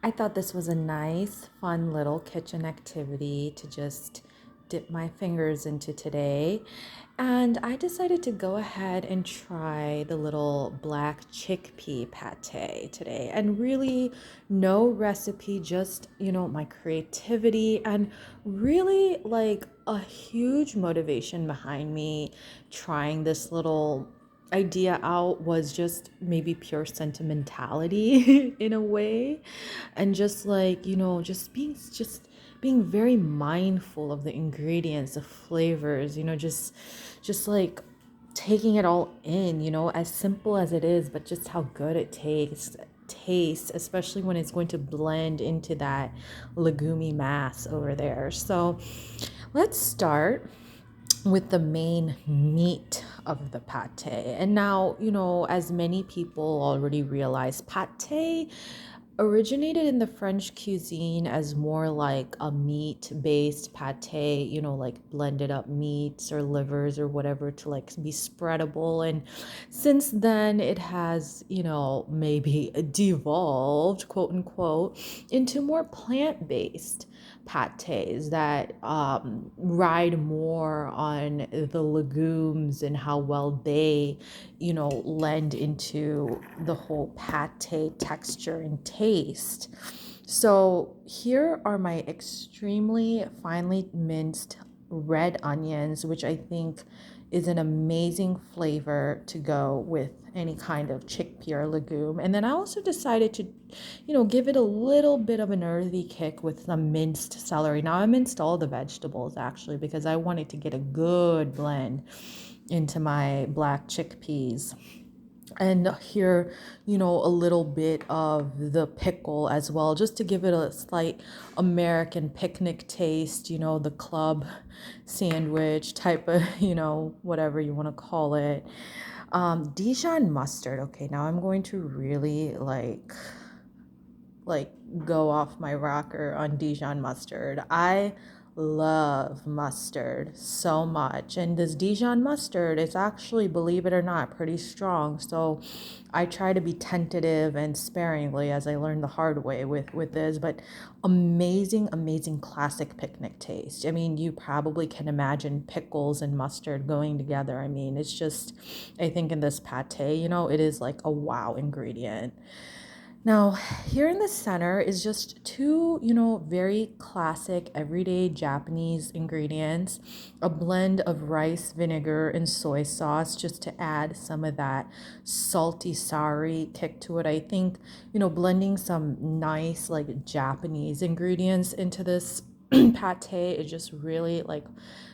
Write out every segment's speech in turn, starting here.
I thought this was a nice, fun little kitchen activity to just dip my fingers into today. And I decided to go ahead and try the little black chickpea pate today. And really, no recipe, just, my creativity and really like a huge motivation behind me trying this little idea out was just maybe pure sentimentality in a way, and just like just being very mindful of the ingredients, the flavors, just like taking it all in, as simple as it is, but just how good it tastes, especially when it's going to blend into that legumy mass over there. So let's start with the main meat of the pate. And now, as many people already realize, pate originated in the French cuisine as more like a meat based pate, like blended up meats or livers or whatever to like be spreadable. And since then, it has, maybe devolved, quote unquote, into more plant based pates that ride more on the legumes and how well they, lend into the whole pate texture and taste. So here are my extremely finely minced red onions, which I think is an amazing flavor to go with any kind of chickpea or legume. And then I also decided to, give it a little bit of an earthy kick with some minced celery. Now I minced all the vegetables actually because I wanted to get a good blend into my black chickpeas. And here, a little bit of the pickle as well, just to give it a slight American picnic taste, the club sandwich type of, whatever you want to call it. Dijon mustard. Okay, now I'm going to really like go off my rocker on Dijon mustard. I love mustard so much, and this Dijon mustard is actually, believe it or not, pretty strong. So I try to be tentative and sparingly, as I learned the hard way with this, but amazing classic picnic taste. I mean, you probably can imagine pickles and mustard going together. I mean, it's just, I think in this pate, it is like a wow ingredient. Now, here in the center is just two, very classic everyday Japanese ingredients, a blend of rice vinegar and soy sauce just to add some of that salty, sorry kick to it. I think, blending some nice like Japanese ingredients into this pate, it just really like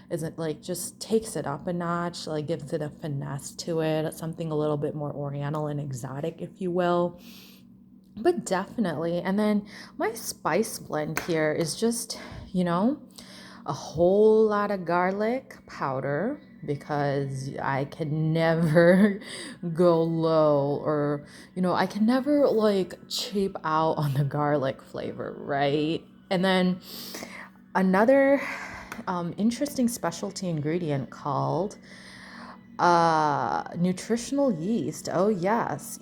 isn't like just takes it up a notch, like gives it a finesse to it, something a little bit more oriental and exotic, if you will. But definitely. And then my spice blend here is just, a whole lot of garlic powder because I can never go low, or, I can never like cheap out on the garlic flavor, right? And then another interesting specialty ingredient called nutritional yeast. Oh yes,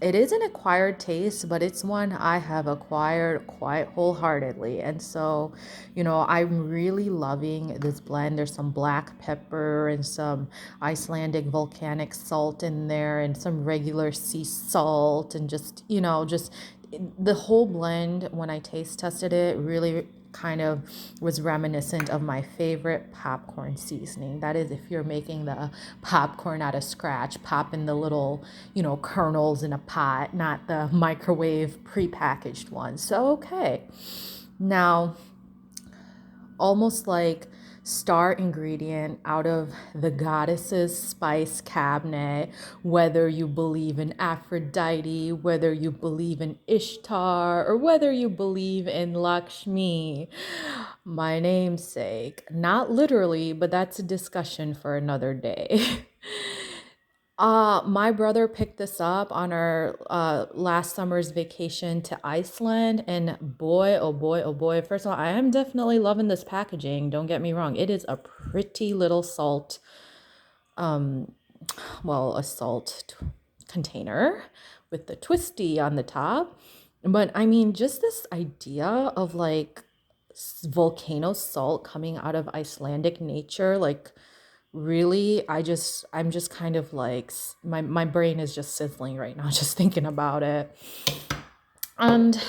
it is an acquired taste, but it's one I have acquired quite wholeheartedly. And so, I'm really loving this blend. There's some black pepper and some Icelandic volcanic salt in there and some regular sea salt, and just the whole blend, when I taste tested it, really kind of was reminiscent of my favorite popcorn seasoning. That is, if you're making the popcorn out of scratch, pop in the little, kernels in a pot, not the microwave prepackaged ones. So, okay. Now, almost like star ingredient out of the goddess's spice cabinet, whether you believe in Aphrodite, whether you believe in Ishtar, or whether you believe in Lakshmi, my namesake. Not literally, but that's a discussion for another day. My brother picked this up on our last summer's vacation to Iceland, and boy, oh boy, oh boy. First of all, I am definitely loving this packaging. Don't get me wrong. It is a pretty little salt, um, a salt container with the twisty on the top. But I mean, just this idea of like volcano salt coming out of Icelandic nature, like really, I'm just kind of like my brain is just sizzling right now just thinking about it. And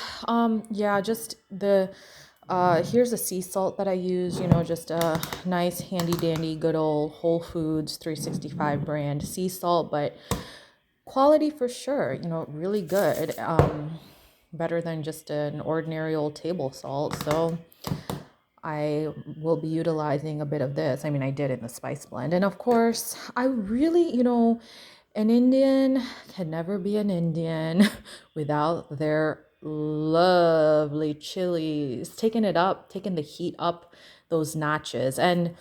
yeah, just the here's a sea salt that I use, just a nice handy dandy good old Whole Foods 365 brand sea salt, but quality for sure, really good. Better than just an ordinary old table salt. So I will be utilizing a bit of this. I mean, I did in the spice blend. And of course, I really, an Indian can never be an Indian without their lovely chilies, taking it up, taking the heat up those notches. And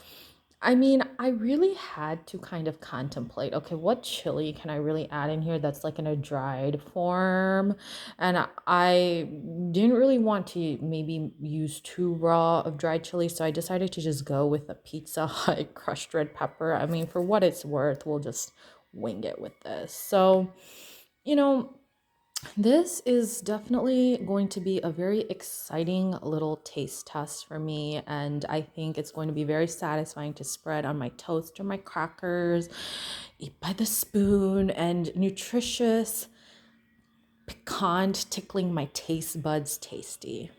I mean, I really had to kind of contemplate, okay, what chili can I really add in here that's like in a dried form? And I didn't really want to maybe use too raw of dried chili, so I decided to just go with a Pizza Hut crushed red pepper. I mean, for what it's worth, we'll just wing it with this. So, you know, this is definitely going to be a very exciting little taste test for me, and I think it's going to be very satisfying to spread on my toast or my crackers, eat by the spoon, and nutritious, piquant, tickling my taste buds tasty.